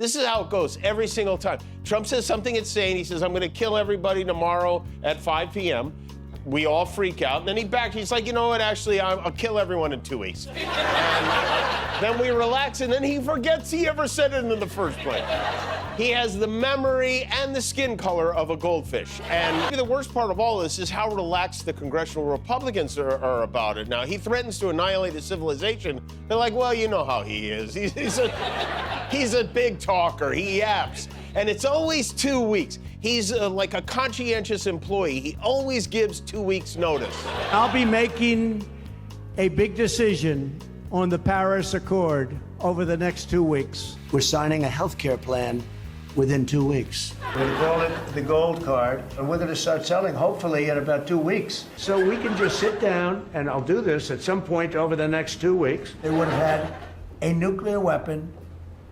This is how it goes every single time. Trump says something insane. He says, I'm going to kill everybody tomorrow at 5 p.m. We all freak out. And then he's like, you know what, actually, I'll kill everyone in 2 weeks. And then we relax, and then he forgets he ever said it in the first place. He has the memory and the skin color of a goldfish. And the worst part of all this is how relaxed the congressional Republicans are about it. Now, he threatens to annihilate a civilization. They're like, well, you know how he is. He's a big talker. He yaps. And it's always 2 weeks. He's like a conscientious employee. He always gives 2 weeks' notice. I'll be making a big decision on the Paris Accord over the next 2 weeks. We're signing a health care plan within 2 weeks. We call it the gold card, and we're going to start selling, hopefully, in about 2 weeks. So we can just sit down, and I'll do this at some point over the next 2 weeks. They would have had a nuclear weapon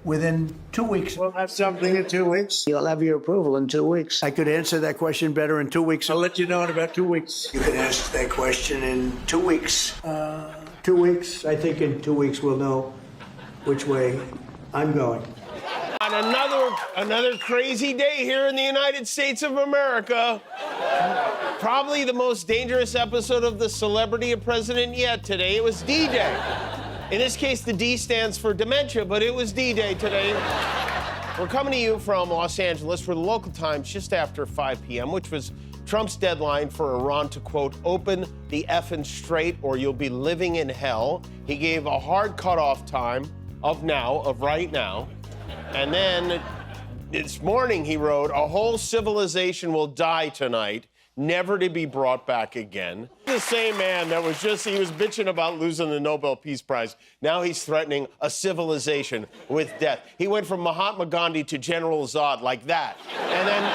within 2 weeks. We'll have something in 2 weeks. You'll have your approval in 2 weeks. I could answer that question better in 2 weeks. I'll let you know in about 2 weeks. You can ask that question in 2 weeks. 2 weeks. I think in 2 weeks we'll know which way I'm going. On another crazy day here in the United States of America. Probably the most dangerous episode of The Celebrity of President yet today. It was D-Day. In this case, the D stands for dementia, but it was D-Day today. We're coming to you from Los Angeles for the local time just after 5 p.m., which was Trump's deadline for Iran to, quote, open the effing strait or you'll be living in hell. He gave a hard cutoff time of right now. And then this morning he wrote, a whole civilization will die tonight, never to be brought back again. The same man that he was bitching about losing the Nobel Peace Prize. Now he's threatening a civilization with death. He went from Mahatma Gandhi to General ZOD like that. And then,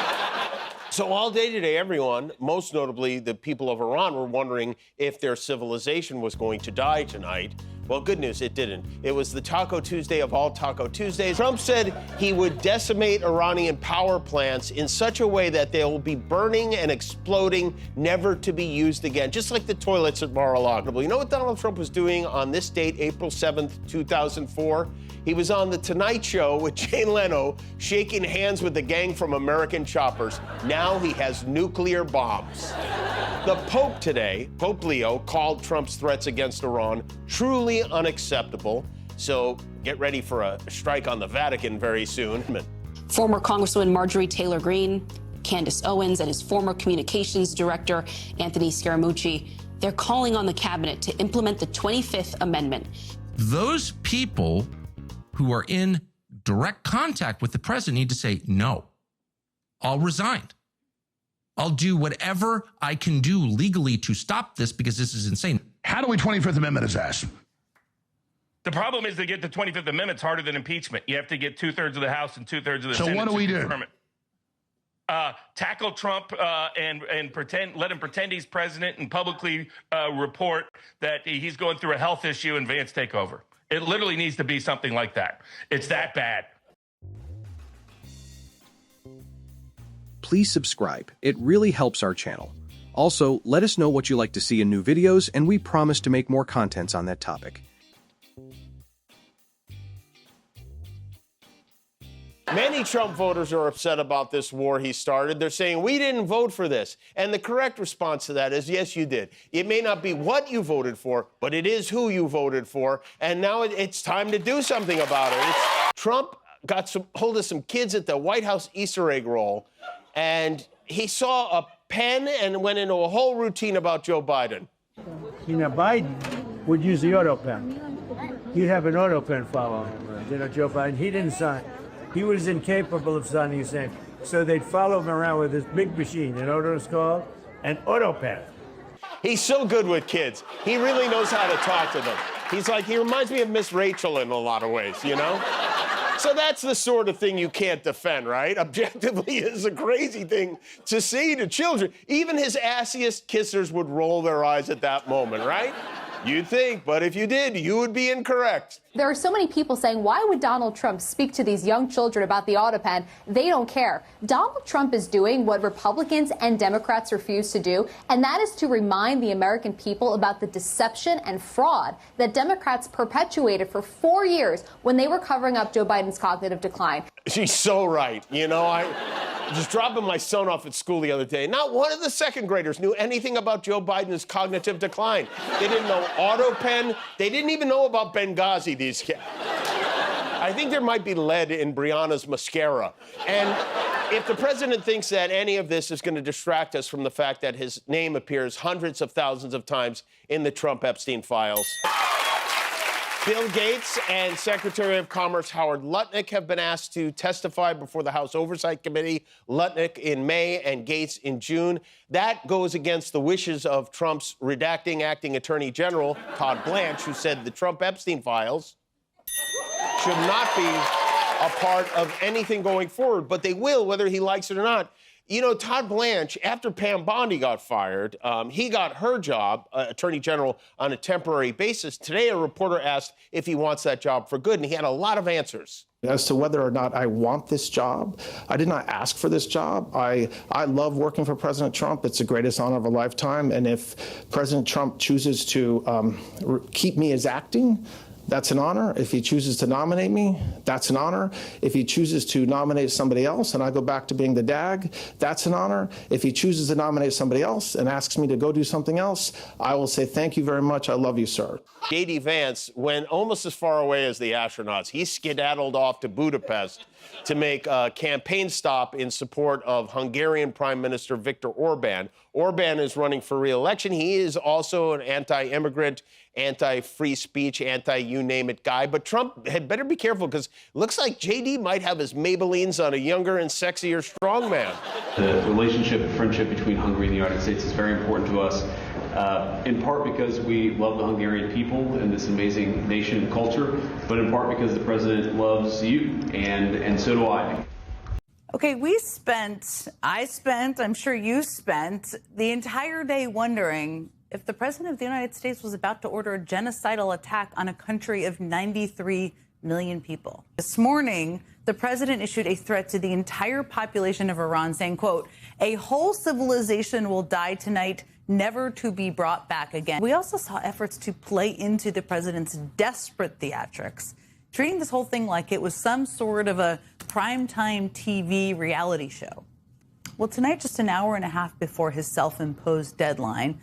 so all day today, everyone, most notably the people of Iran, were wondering if their civilization was going to die tonight. Well, good news, it didn't. It was the Taco Tuesday of all Taco Tuesdays. Trump said he would decimate Iranian power plants in such a way that they will be burning and exploding, never to be used again, just like the toilets at Mar-a-Lago. You know what Donald Trump was doing on this date, April 7th, 2004? He was on The Tonight Show with Jay Leno, shaking hands with the gang from American Choppers. Now he has nuclear bombs. The Pope today, Pope Leo, called Trump's threats against Iran truly unacceptable. So get ready for a strike on the Vatican very soon. Former Congresswoman Marjorie Taylor Greene, Candace Owens, and his former communications director, Anthony Scaramucci, they're calling on the cabinet to implement the 25th Amendment. Those people who are in direct contact with the president need to say, no, I'll resign. I'll do whatever I can do legally to stop this because this is insane. How do we 25th Amendment his ass? The problem is to get the 25th Amendment is harder than impeachment. You have to get 2/3 of the House and 2/3 of the Senate. So what do we do? Tackle Trump and pretend, let him pretend he's president and publicly report that he's going through a health issue and Vance take over. It literally needs to be something like that. It's that bad. Please subscribe. It really helps our channel. Also, let us know what you like to see in new videos, and we promise to make more contents on that topic. Many Trump voters are upset about this war he started. They're saying, we didn't vote for this. And the correct response to that is, yes, you did. It may not be what you voted for, but it is who you voted for. And now it's time to do something about it. Trump got hold of some kids at the White House Easter egg roll, and he saw a pen and went into a whole routine about Joe Biden. You know, Biden would use the auto pen. You'd have an auto pen follow him. You know, Joe Biden, he didn't sign. He was incapable of signing his name. So they'd follow him around with this big machine. You know what it was called? An auto pen. He's so good with kids. He really knows how to talk to them. He reminds me of Miss Rachel in a lot of ways, you know? So that's the sort of thing you can't defend, right? Objectively, it's a crazy thing to say to children. Even his assiest kissers would roll their eyes at that moment, right? You'd think, but if you did, you would be incorrect. There are so many people saying, why would Donald Trump speak to these young children about the autopen? They don't care. Donald Trump is doing what Republicans and Democrats refuse to do, and that is to remind the American people about the deception and fraud that Democrats perpetuated for 4 years when they were covering up Joe Biden's cognitive decline. She's so right. You know, I just dropping my son off at school the other day. Not one of the second graders knew anything about Joe Biden's cognitive decline. They didn't know autopen. They didn't even know about Benghazi, these kids. I think there might be lead in Brianna's mascara. And if the president thinks that any of this is going to distract us from the fact that his name appears hundreds of thousands of times in the Trump-Epstein files. Bill Gates and Secretary of Commerce Howard Lutnick have been asked to testify before the House Oversight Committee, Lutnick in May and Gates in June. That goes against the wishes of Trump's redacting acting Attorney General, Todd Blanche, who said the Trump-Epstein files should not be a part of anything going forward, but they will, whether he likes it or not. You know, Todd Blanche, after Pam Bondi got fired, he got her job, Attorney General, on a temporary basis. Today, a reporter asked if he wants that job for good, and he had a lot of answers. As to whether or not I want this job, I did not ask for this job. I love working for President Trump. It's the greatest honor of a lifetime. And if President Trump chooses to keep me as acting, that's an honor. If he chooses to nominate me, that's an honor. If he chooses to nominate somebody else and I go back to being the DAG, that's an honor. If he chooses to nominate somebody else and asks me to go do something else, I will say, thank you very much. I love you, sir. J.D. Vance went almost as far away as the astronauts. He skedaddled off to Budapest to make a campaign stop in support of Hungarian Prime Minister Viktor Orban. Orban is running for re-election. He is also an anti-immigrant, anti-free speech, anti-you-name-it guy. But Trump had better be careful because it looks like J.D. might have his Maybellines on a younger and sexier strongman. The relationship and friendship between Hungary and the United States is very important to us, in part because we love the Hungarian people and this amazing nation and culture, but in part because the president loves you, and so do I. Okay, I spent, I'm sure you spent, the entire day wondering if the president of the United States was about to order a genocidal attack on a country of 93 million people. This morning, the president issued a threat to the entire population of Iran, saying, quote, "A whole civilization will die tonight, never to be brought back again." We also saw efforts to play into the president's desperate theatrics, treating this whole thing like it was some sort of a primetime TV reality show. Well, tonight, just an hour and a half before his self-imposed deadline,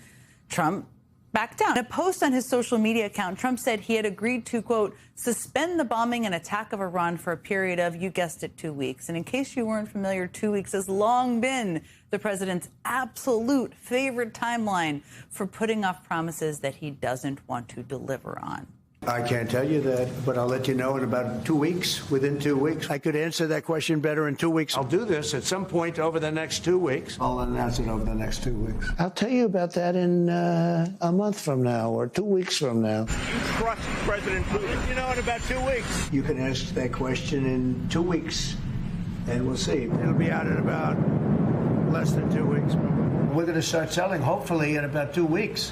Trump backed down. In a post on his social media account, Trump said he had agreed to, quote, "suspend the bombing and attack of Iran for a period of," you guessed it, 2 weeks. And in case you weren't familiar, 2 weeks has long been the president's absolute favorite timeline for putting off promises that he doesn't want to deliver on. I can't tell you that, but I'll let you know in about 2 weeks, within 2 weeks. I could answer that question better in 2 weeks. I'll do this at some point over the next 2 weeks. I'll announce it over the next 2 weeks. I'll tell you about that in a month from now or 2 weeks from now. You trust President Putin? You know, in about 2 weeks. You can ask that question in 2 weeks, and we'll see. It'll be out in about less than 2 weeks. We're going to start selling, hopefully, in about 2 weeks.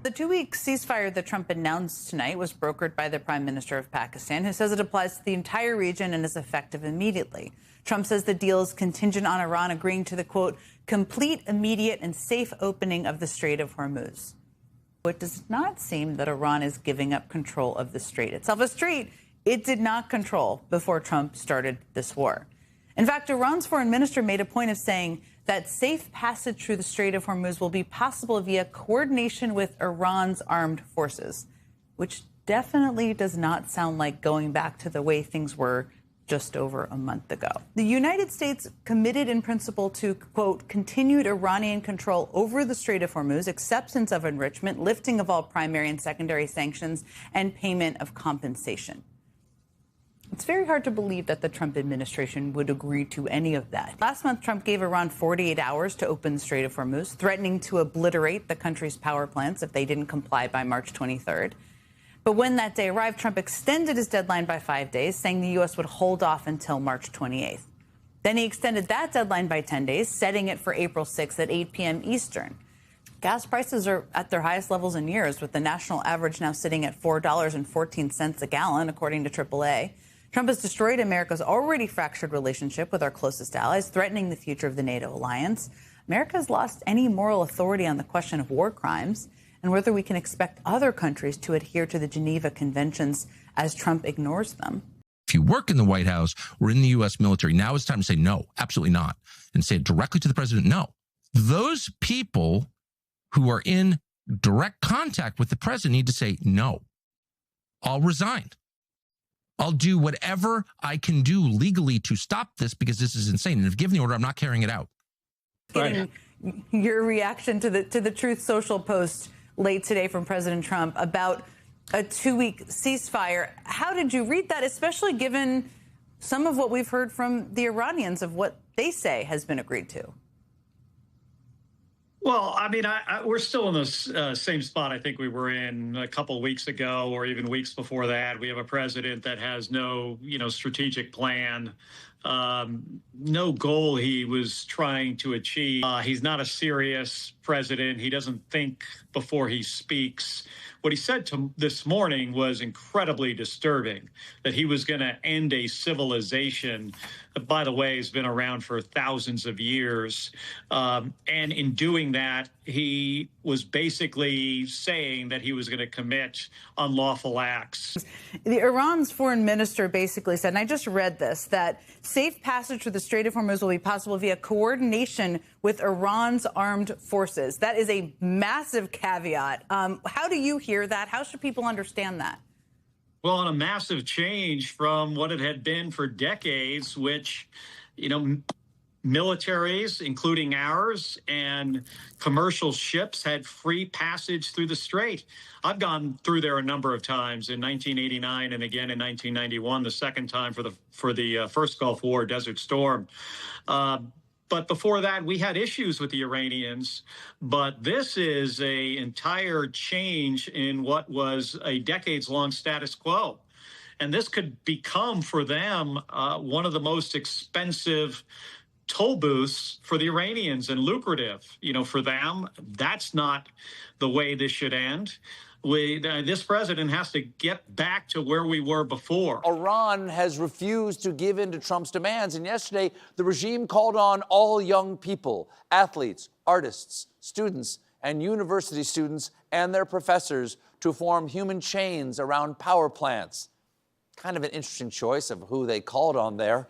The 2-week ceasefire that Trump announced tonight was brokered by the Prime Minister of Pakistan, who says it applies to the entire region and is effective immediately. Trump says the deal is contingent on Iran agreeing to the, quote, "complete, immediate, and safe opening of the Strait of Hormuz." It does not seem that Iran is giving up control of the strait itself, a strait it did not control before Trump started this war. In fact, Iran's foreign minister made a point of saying that safe passage through the Strait of Hormuz will be possible via coordination with Iran's armed forces, which definitely does not sound like going back to the way things were just over a month ago. The United States committed in principle to, quote, "continued Iranian control over the Strait of Hormuz, acceptance of enrichment, lifting of all primary and secondary sanctions, and payment of compensation." It's very hard to believe that the Trump administration would agree to any of that. Last month, Trump gave Iran 48 hours to open the Strait of Hormuz, threatening to obliterate the country's power plants if they didn't comply by March 23rd. But when that day arrived, Trump extended his deadline by 5 days, saying the U.S. would hold off until March 28th. Then he extended that deadline by 10 days, setting it for April 6th at 8 p.m. Eastern. Gas prices are at their highest levels in years, with the national average now sitting at $4.14 a gallon, according to AAA. Trump has destroyed America's already fractured relationship with our closest allies, threatening the future of the NATO alliance. America has lost any moral authority on the question of war crimes and whether we can expect other countries to adhere to the Geneva Conventions as Trump ignores them. If you work in the White House or in the U.S. military, now it's time to say no, absolutely not, and say it directly to the president, no. Those people who are in direct contact with the president need to say, no, I'll resign. I'll do whatever I can do legally to stop this because this is insane. And if given the order, I'm not carrying it out. Getting your reaction to the Truth Social post late today from President Trump about a 2-week ceasefire. How did you read that, especially given some of what we've heard from the Iranians of what they say has been agreed to? Well, I mean, we're still in the same spot I think we were in a couple of weeks ago or even weeks before that. We have a president that has no, strategic plan, no goal he was trying to achieve. He's not a serious president. He doesn't think before he speaks. What he said this morning was incredibly disturbing, that he was going to end a civilization that, by the way, has been around for thousands of years. And in doing that, he was basically saying that he was going to commit unlawful acts. Iran's foreign minister basically said, and I just read this, that safe passage through the Strait of Hormuz will be possible via coordination with Iran's armed forces. That is a massive caveat. How do you hear that? How should people understand that? Well, on a massive change from what it had been for decades, which, militaries, including ours, and commercial ships had free passage through the strait. I've gone through there a number of times in 1989 and again in 1991, the second time for the first Gulf War, Desert Storm. But before that, we had issues with the Iranians. But this is an entire change in what was a decades-long status quo. And this could become, for them, one of the most expensive toll booths for the Iranians and lucrative. For them, that's not the way this should end. This president has to get back to where we were before. Iran has refused to give in to Trump's demands, and yesterday the regime called on all young people, athletes, artists, students, and university students and their professors to form human chains around power plants. Kind of an interesting choice of who they called on there.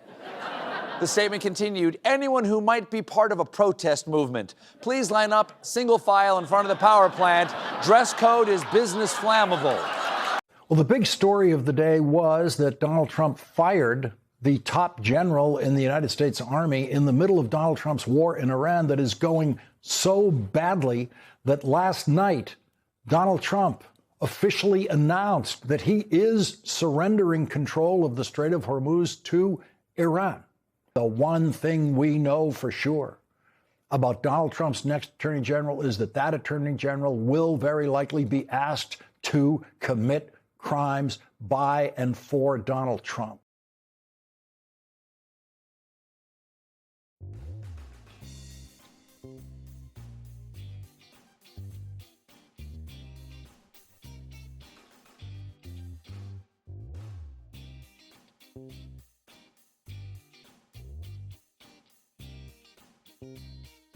The statement continued, anyone who might be part of a protest movement, please line up single file in front of the power plant. Dress code is business flammable. Well, the big story of the day was that Donald Trump fired the top general in the United States Army in the middle of Donald Trump's war in Iran that is going so badly that last night Donald Trump officially announced that he is surrendering control of the Strait of Hormuz to Iran. The one thing we know for sure about Donald Trump's next attorney general is that that attorney general will very likely be asked to commit crimes by and for Donald Trump. you